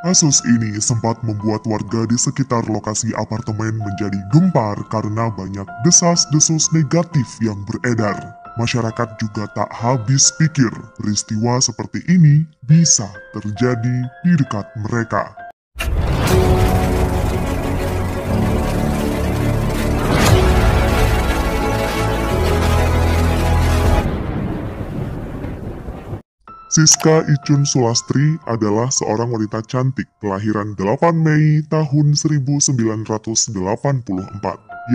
Kasus ini sempat membuat warga di sekitar lokasi apartemen menjadi gempar karena banyak desas-desus negatif yang beredar. Masyarakat juga tak habis pikir peristiwa seperti ini bisa terjadi di dekat mereka. Siska Icun Sulastri adalah seorang wanita cantik kelahiran 8 Mei tahun 1984.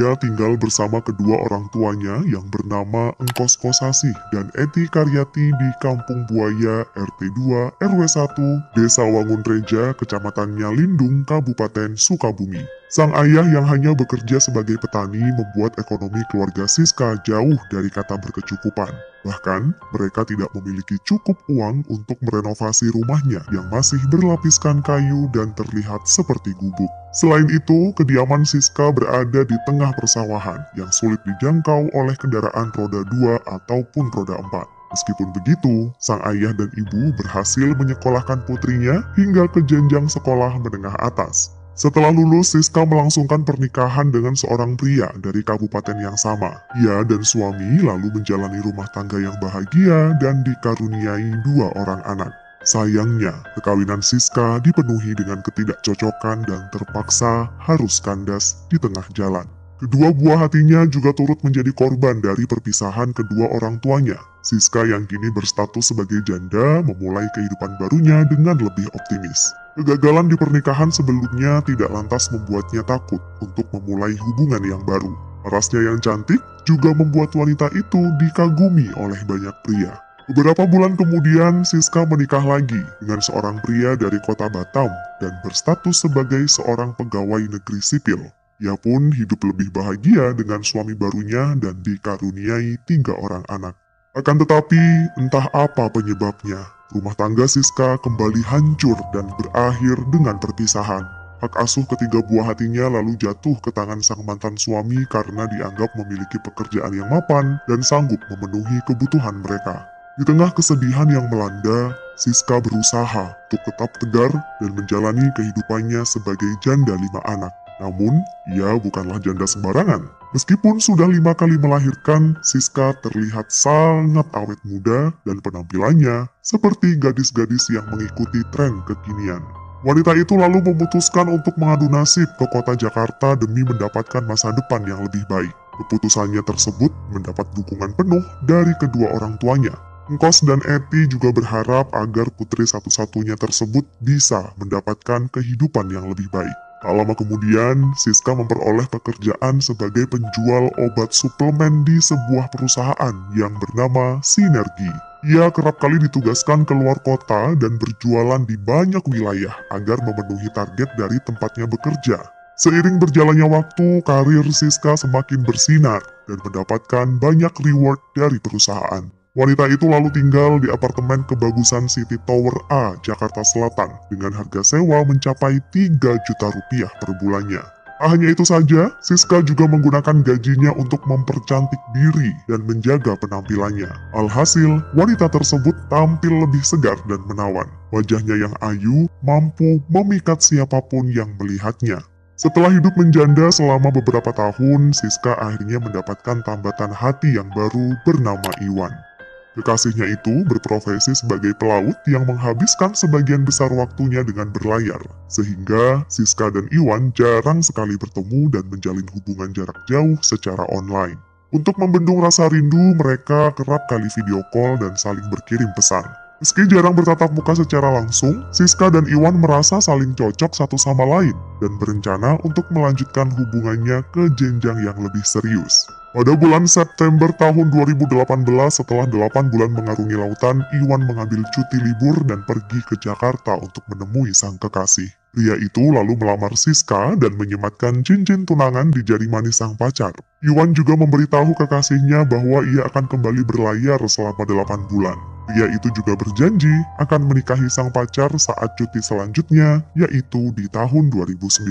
Ia tinggal bersama kedua orang tuanya yang bernama Engkos Kosasih dan Eti Karyati di Kampung Buaya RT 2 RW 1 Desa Wangun Reja, Kecamatan Nyalindung, Kabupaten Sukabumi. Sang ayah yang hanya bekerja sebagai petani membuat ekonomi keluarga Siska jauh dari kata berkecukupan. Bahkan, mereka tidak memiliki cukup uang untuk merenovasi rumahnya yang masih berlapiskan kayu dan terlihat seperti gubuk. Selain itu, kediaman Siska berada di tengah persawahan yang sulit dijangkau oleh kendaraan roda 2 ataupun roda 4. Meskipun begitu, sang ayah dan ibu berhasil menyekolahkan putrinya hingga ke jenjang sekolah menengah atas. Setelah lulus, Siska melangsungkan pernikahan dengan seorang pria dari kabupaten yang sama. Ia dan suami lalu menjalani rumah tangga yang bahagia dan dikaruniai 2 orang anak. Sayangnya, perkawinan Siska dipenuhi dengan ketidakcocokan dan terpaksa harus kandas di tengah jalan. Kedua buah hatinya juga turut menjadi korban dari perpisahan kedua orang tuanya. Siska yang kini berstatus sebagai janda memulai kehidupan barunya dengan lebih optimis. Kegagalan di pernikahan sebelumnya tidak lantas membuatnya takut untuk memulai hubungan yang baru. Parasnya yang cantik juga membuat wanita itu dikagumi oleh banyak pria. Beberapa bulan kemudian, Siska menikah lagi dengan seorang pria dari kota Batam dan berstatus sebagai seorang pegawai negeri sipil. Ia pun hidup lebih bahagia dengan suami barunya dan dikaruniai 3 orang anak. Akan tetapi, entah apa penyebabnya, rumah tangga Siska kembali hancur dan berakhir dengan perpisahan. Hak asuh ketiga buah hatinya lalu jatuh ke tangan sang mantan suami karena dianggap memiliki pekerjaan yang mapan dan sanggup memenuhi kebutuhan mereka. Di tengah kesedihan yang melanda, Siska berusaha untuk tetap tegar dan menjalani kehidupannya sebagai janda 5 anak. Namun, ia bukanlah janda sembarangan. Meskipun sudah 5 kali melahirkan, Siska terlihat sangat awet muda dan penampilannya seperti gadis-gadis yang mengikuti tren kekinian. Wanita itu lalu memutuskan untuk mengadu nasib ke kota Jakarta demi mendapatkan masa depan yang lebih baik. Keputusannya tersebut mendapat dukungan penuh dari kedua orang tuanya. Engkos dan Eti juga berharap agar putri satu-satunya tersebut bisa mendapatkan kehidupan yang lebih baik. Tak lama kemudian, Siska memperoleh pekerjaan sebagai penjual obat suplemen di sebuah perusahaan yang bernama Sinergi. Ia kerap kali ditugaskan keluar kota dan berjualan di banyak wilayah agar memenuhi target dari tempatnya bekerja. Seiring berjalannya waktu, karir Siska semakin bersinar dan mendapatkan banyak reward dari perusahaan. Wanita itu lalu tinggal di apartemen kebagusan City Tower A, Jakarta Selatan, dengan harga sewa mencapai 3 juta rupiah per bulannya. Tak hanya itu saja, Siska juga menggunakan gajinya untuk mempercantik diri dan menjaga penampilannya. Alhasil, wanita tersebut tampil lebih segar dan menawan. Wajahnya yang ayu mampu memikat siapapun yang melihatnya. Setelah hidup menjanda selama beberapa tahun, Siska akhirnya mendapatkan tambatan hati yang baru bernama Iwan. Kekasihnya itu berprofesi sebagai pelaut yang menghabiskan sebagian besar waktunya dengan berlayar, sehingga Siska dan Iwan jarang sekali bertemu dan menjalin hubungan jarak jauh secara online. Untuk membendung rasa rindu, mereka kerap kali video call dan saling berkirim pesan. Meski jarang bertatap muka secara langsung, Siska dan Iwan merasa saling cocok satu sama lain dan berencana untuk melanjutkan hubungannya ke jenjang yang lebih serius. Pada bulan September tahun 2018, setelah 8 bulan mengarungi lautan, Iwan mengambil cuti libur dan pergi ke Jakarta untuk menemui sang kekasih. Pria itu lalu melamar Siska dan menyematkan cincin tunangan di jari manis sang pacar. Iwan juga memberitahu kekasihnya bahwa ia akan kembali berlayar selama 8 bulan. Pria itu juga berjanji akan menikahi sang pacar saat cuti selanjutnya, yaitu di tahun 2019.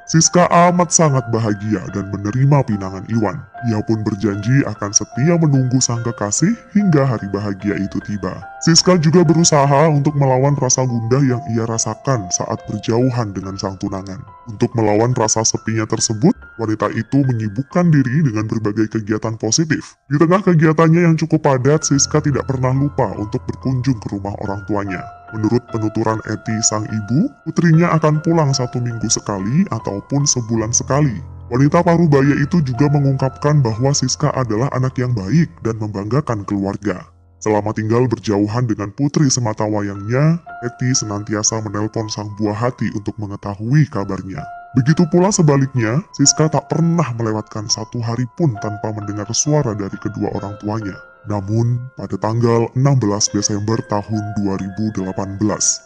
Siska amat sangat bahagia dan menerima pinangan Iwan. Ia pun berjanji akan setia menunggu sang kekasih hingga hari bahagia itu tiba. Siska juga berusaha untuk melawan rasa gundah yang ia rasakan saat berjauhan dengan sang tunangan. Untuk melawan rasa sepinya tersebut, wanita itu menyibukkan diri dengan berbagai kegiatan positif. Di tengah kegiatannya yang cukup padat, Siska tidak pernah lupa untuk berkunjung ke rumah orang tuanya. Menurut penuturan Eti sang ibu, putrinya akan pulang 1 minggu sekali ataupun sebulan sekali. Wanita parubaya itu juga mengungkapkan bahwa Siska adalah anak yang baik dan membanggakan keluarga. Selama tinggal berjauhan dengan putri sematawayangnya, Eti senantiasa menelpon sang buah hati untuk mengetahui kabarnya. Begitu pula sebaliknya, Siska tak pernah melewatkan 1 hari pun tanpa mendengar suara dari kedua orang tuanya. Namun, pada tanggal 16 Desember tahun 2018,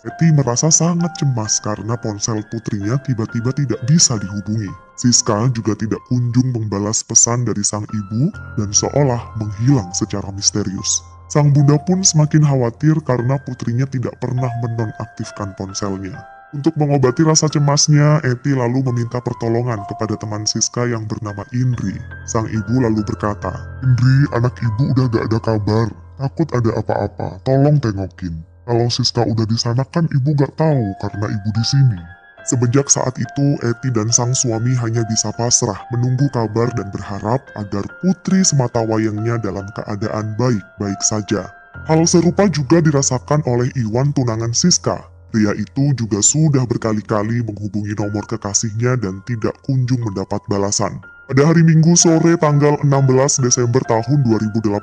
Eti merasa sangat cemas karena ponsel putrinya tiba-tiba tidak bisa dihubungi. Siska juga tidak kunjung membalas pesan dari sang ibu dan seolah menghilang secara misterius. Sang bunda pun semakin khawatir karena putrinya tidak pernah menonaktifkan ponselnya. Untuk mengobati rasa cemasnya, Eti lalu meminta pertolongan kepada teman Siska yang bernama Indri. Sang ibu lalu berkata, "Indri, anak ibu udah gak ada kabar. Takut ada apa-apa, tolong tengokin. Kalau Siska udah di sana kan ibu gak tahu karena ibu di sini." Semenjak saat itu, Eti dan sang suami hanya bisa pasrah menunggu kabar dan berharap agar putri sematawayangnya dalam keadaan baik-baik saja. Hal serupa juga dirasakan oleh Iwan tunangan Siska. Pria itu juga sudah berkali-kali menghubungi nomor kekasihnya dan tidak kunjung mendapat balasan. Pada hari Minggu sore tanggal 16 Desember tahun 2018,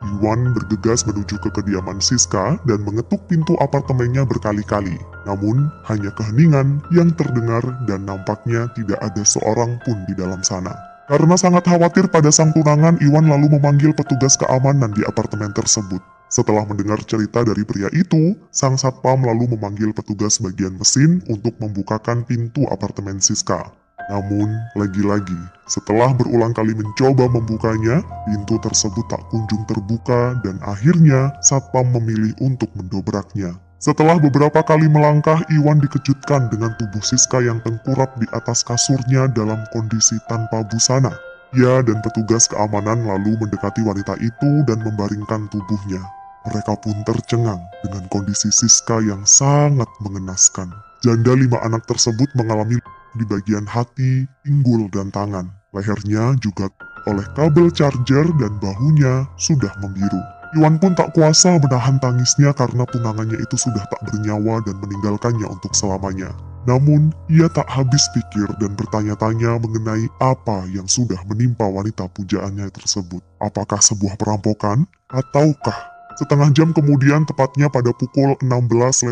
Iwan bergegas menuju ke kediaman Siska dan mengetuk pintu apartemennya berkali-kali. Namun, hanya keheningan yang terdengar dan nampaknya tidak ada seorang pun di dalam sana. Karena sangat khawatir pada sang tunangan, Iwan lalu memanggil petugas keamanan di apartemen tersebut. Setelah mendengar cerita dari pria itu, sang satpam lalu memanggil petugas bagian mesin untuk membukakan pintu apartemen Siska. Namun, lagi-lagi, setelah berulang kali mencoba membukanya, pintu tersebut tak kunjung terbuka dan akhirnya satpam memilih untuk mendobraknya. Setelah beberapa kali melangkah, Iwan dikejutkan dengan tubuh Siska yang tengkurap di atas kasurnya dalam kondisi tanpa busana. Ia dan petugas keamanan lalu mendekati wanita itu dan membaringkan tubuhnya. Mereka pun tercengang dengan kondisi Siska yang sangat mengenaskan. Janda 5 anak tersebut mengalami di bagian hati, pinggul, dan tangan. Lehernya juga oleh kabel charger dan bahunya sudah membiru. Iwan pun tak kuasa menahan tangisnya karena tunangannya itu sudah tak bernyawa dan meninggalkannya untuk selamanya. Namun, ia tak habis pikir dan bertanya-tanya mengenai apa yang sudah menimpa wanita pujaannya tersebut. Apakah sebuah perampokan? Ataukah? Setengah jam kemudian, tepatnya pada pukul 16.24,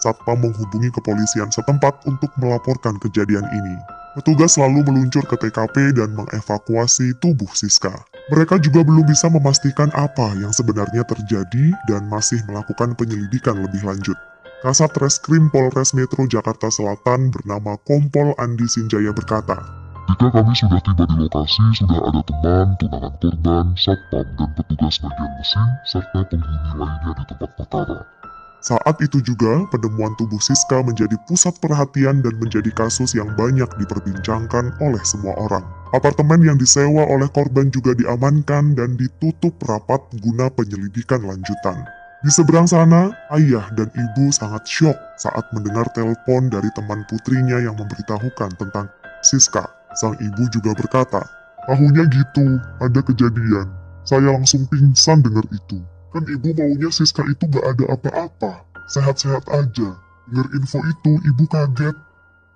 satpam menghubungi kepolisian setempat untuk melaporkan kejadian ini. Petugas lalu meluncur ke TKP dan mengevakuasi tubuh Siska. Mereka juga belum bisa memastikan apa yang sebenarnya terjadi dan masih melakukan penyelidikan lebih lanjut. Kasat Reskrim Polres Metro Jakarta Selatan bernama Kompol Andi Sinjaya berkata, "Ketika kami sudah tiba di lokasi, sudah ada teman, tunangan korban, satpam, dan petugas bagian mesin, serta penghuni lainnya di tempat perkara." Saat itu juga, penemuan tubuh Siska menjadi pusat perhatian dan menjadi kasus yang banyak diperbincangkan oleh semua orang. Apartemen yang disewa oleh korban juga diamankan dan ditutup rapat guna penyelidikan lanjutan. Di seberang sana, ayah dan ibu sangat syok saat mendengar telepon dari teman putrinya yang memberitahukan tentang Siska. Sang ibu juga berkata, "Tahunya gitu, ada kejadian. Saya langsung pingsan dengar itu. Kan ibu maunya Siska itu gak ada apa-apa, sehat-sehat aja. Dengar info itu, ibu kaget."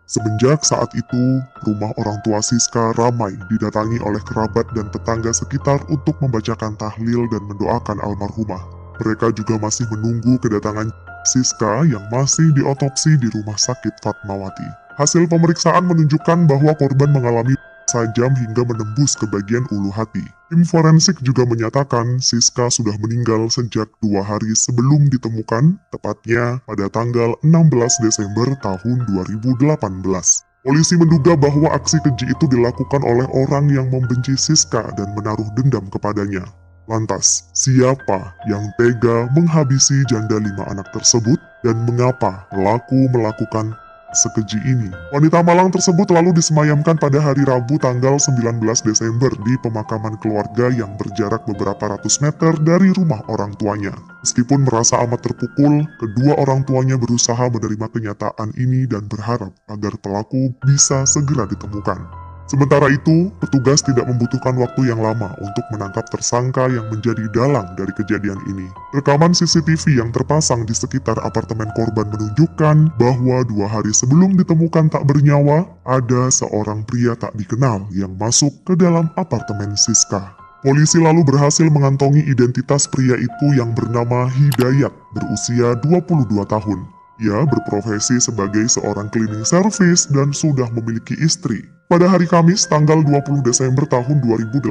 Semenjak saat itu, rumah orang tua Siska ramai didatangi oleh kerabat dan tetangga sekitar untuk membacakan tahlil dan mendoakan almarhumah. Mereka juga masih menunggu kedatangan Siska yang masih diotopsi di Rumah Sakit Fatmawati. Hasil pemeriksaan menunjukkan bahwa korban mengalami sajam hingga menembus ke bagian ulu hati. Tim forensik juga menyatakan Siska sudah meninggal sejak 2 hari sebelum ditemukan, tepatnya pada tanggal 16 Desember tahun 2018. Polisi menduga bahwa aksi keji itu dilakukan oleh orang yang membenci Siska dan menaruh dendam kepadanya. Lantas, siapa yang tega menghabisi janda 5 anak tersebut dan mengapa pelaku melakukan sekeji ini. Wanita malang tersebut lalu disemayamkan pada hari Rabu tanggal 19 Desember di pemakaman keluarga yang berjarak beberapa ratus meter dari rumah orang tuanya. Meskipun merasa amat terpukul, kedua orang tuanya berusaha menerima kenyataan ini dan berharap agar pelaku bisa segera ditemukan. Sementara itu, petugas tidak membutuhkan waktu yang lama untuk menangkap tersangka yang menjadi dalang dari kejadian ini. Rekaman CCTV yang terpasang di sekitar apartemen korban menunjukkan bahwa 2 hari sebelum ditemukan tak bernyawa, ada seorang pria tak dikenal yang masuk ke dalam apartemen Siska. Polisi lalu berhasil mengantongi identitas pria itu yang bernama Hidayat, berusia 22 tahun. Ia berprofesi sebagai seorang cleaning service dan sudah memiliki istri. Pada hari Kamis, tanggal 20 Desember tahun 2018,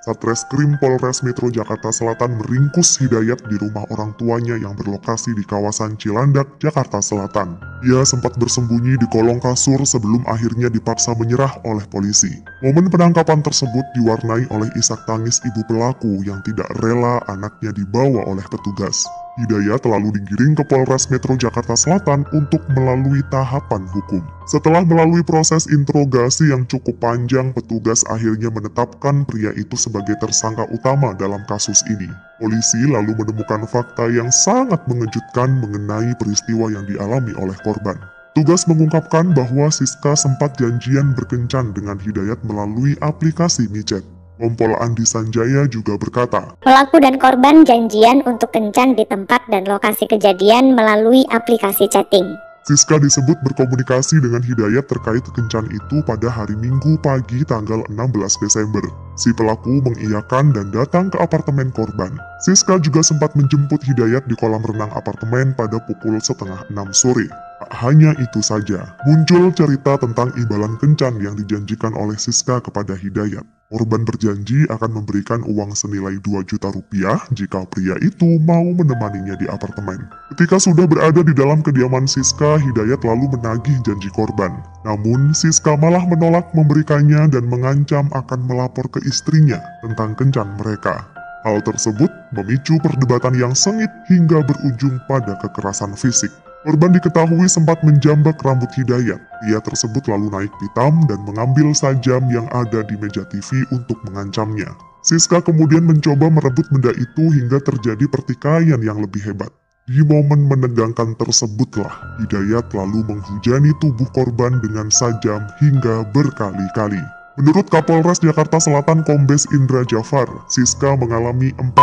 Satreskrim Polres Metro Jakarta Selatan meringkus Hidayat di rumah orang tuanya yang berlokasi di kawasan Cilandak, Jakarta Selatan. Ia sempat bersembunyi di kolong kasur sebelum akhirnya dipaksa menyerah oleh polisi. Momen penangkapan tersebut diwarnai oleh isak tangis ibu pelaku yang tidak rela anaknya dibawa oleh petugas. Hidayat lalu digiring ke Polres Metro Jakarta Selatan untuk melalui tahapan hukum. Setelah melalui proses interogasi yang cukup panjang, petugas akhirnya menetapkan pria itu sebagai tersangka utama dalam kasus ini. Polisi lalu menemukan fakta yang sangat mengejutkan mengenai peristiwa yang dialami oleh korban. Tugas mengungkapkan bahwa Siska sempat janjian berkencan dengan Hidayat melalui aplikasi micet. Kompol Andi Sanjaya juga berkata, pelaku dan korban janjian untuk kencan di tempat dan lokasi kejadian melalui aplikasi chatting. Siska disebut berkomunikasi dengan Hidayat terkait kencan itu pada hari Minggu pagi tanggal 16 Desember. Si pelaku mengiyakan dan datang ke apartemen korban. Siska juga sempat menjemput Hidayat di kolam renang apartemen pada pukul 5:30 sore. Tak hanya itu saja, muncul cerita tentang imbalan kencan yang dijanjikan oleh Siska kepada Hidayat. Korban berjanji akan memberikan uang senilai 2 juta rupiah jika pria itu mau menemaninya di apartemen. Ketika sudah berada di dalam kediaman Siska, Hidayat lalu menagih janji korban. Namun, Siska malah menolak memberikannya dan mengancam akan melapor ke istrinya tentang kencan mereka. Hal tersebut memicu perdebatan yang sengit hingga berujung pada kekerasan fisik. Korban diketahui sempat menjambak rambut Hidayat. Ia tersebut lalu naik pitam dan mengambil sajam yang ada di meja TV untuk mengancamnya. Siska kemudian mencoba merebut benda itu hingga terjadi pertikaian yang lebih hebat. Di momen menegangkan tersebutlah, Hidayat lalu menghujani tubuh korban dengan sajam hingga berkali-kali. Menurut Kapolres Jakarta Selatan Kombes Indra Jafar, Siska mengalami 4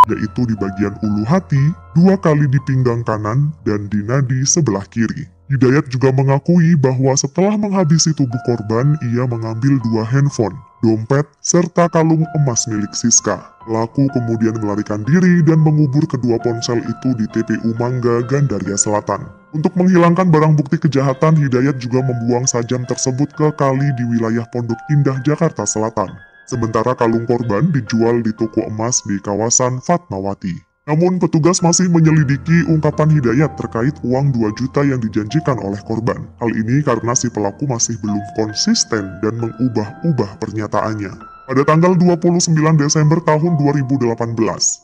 yaitu di bagian ulu hati, 2 kali di pinggang kanan, dan di nadi sebelah kiri. Hidayat juga mengakui bahwa setelah menghabisi tubuh korban, ia mengambil 2 handphone, dompet, serta kalung emas milik Siska. Pelaku kemudian melarikan diri dan mengubur kedua ponsel itu di TPU Mangga, Gandaria Selatan. Untuk menghilangkan barang bukti kejahatan, Hidayat juga membuang sajam tersebut ke kali di wilayah Pondok Indah, Jakarta Selatan. Sementara kalung korban dijual di toko emas di kawasan Fatmawati. Namun petugas masih menyelidiki ungkapan Hidayat terkait uang 2 juta yang dijanjikan oleh korban. Hal ini karena si pelaku masih belum konsisten dan mengubah-ubah pernyataannya. Pada tanggal 29 Desember tahun 2018,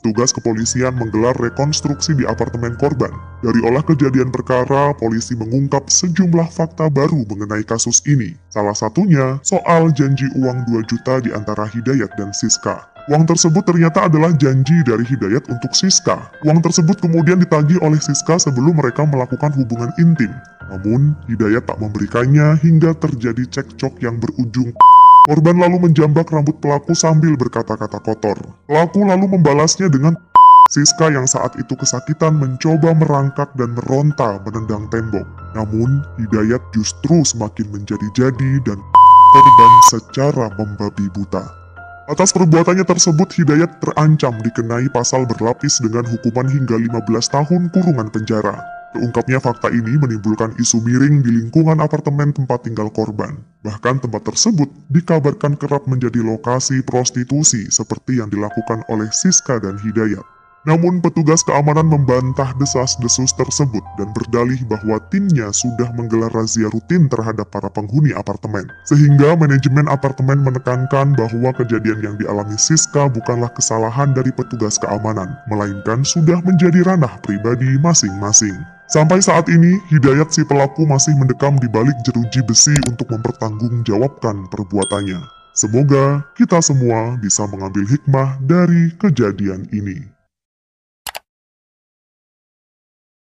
tugas kepolisian menggelar rekonstruksi di apartemen korban. Dari olah kejadian perkara, polisi mengungkap sejumlah fakta baru mengenai kasus ini. Salah satunya soal janji uang 2 juta di antara Hidayat dan Siska. Uang tersebut ternyata adalah janji dari Hidayat untuk Siska. Uang tersebut kemudian ditagih oleh Siska sebelum mereka melakukan hubungan intim. Namun, Hidayat tak memberikannya hingga terjadi cekcok yang berujung. Korban lalu menjambak rambut pelaku sambil berkata-kata kotor. Pelaku lalu membalasnya dengan Siska yang saat itu kesakitan mencoba merangkak dan meronta menendang tembok. Namun, Hidayat justru semakin menjadi-jadi dan korban secara membabi buta. Atas perbuatannya tersebut, Hidayat terancam dikenai pasal berlapis dengan hukuman hingga 15 tahun kurungan penjara. Terungkapnya fakta ini menimbulkan isu miring di lingkungan apartemen tempat tinggal korban. Bahkan tempat tersebut dikabarkan kerap menjadi lokasi prostitusi seperti yang dilakukan oleh Siska dan Hidayat. Namun petugas keamanan membantah desas-desus tersebut dan berdalih bahwa timnya sudah menggelar razia rutin terhadap para penghuni apartemen. Sehingga manajemen apartemen menekankan bahwa kejadian yang dialami Siska bukanlah kesalahan dari petugas keamanan, melainkan sudah menjadi ranah pribadi masing-masing. Sampai saat ini, Hidayat si pelaku masih mendekam di balik jeruji besi untuk mempertanggungjawabkan perbuatannya. Semoga kita semua bisa mengambil hikmah dari kejadian ini.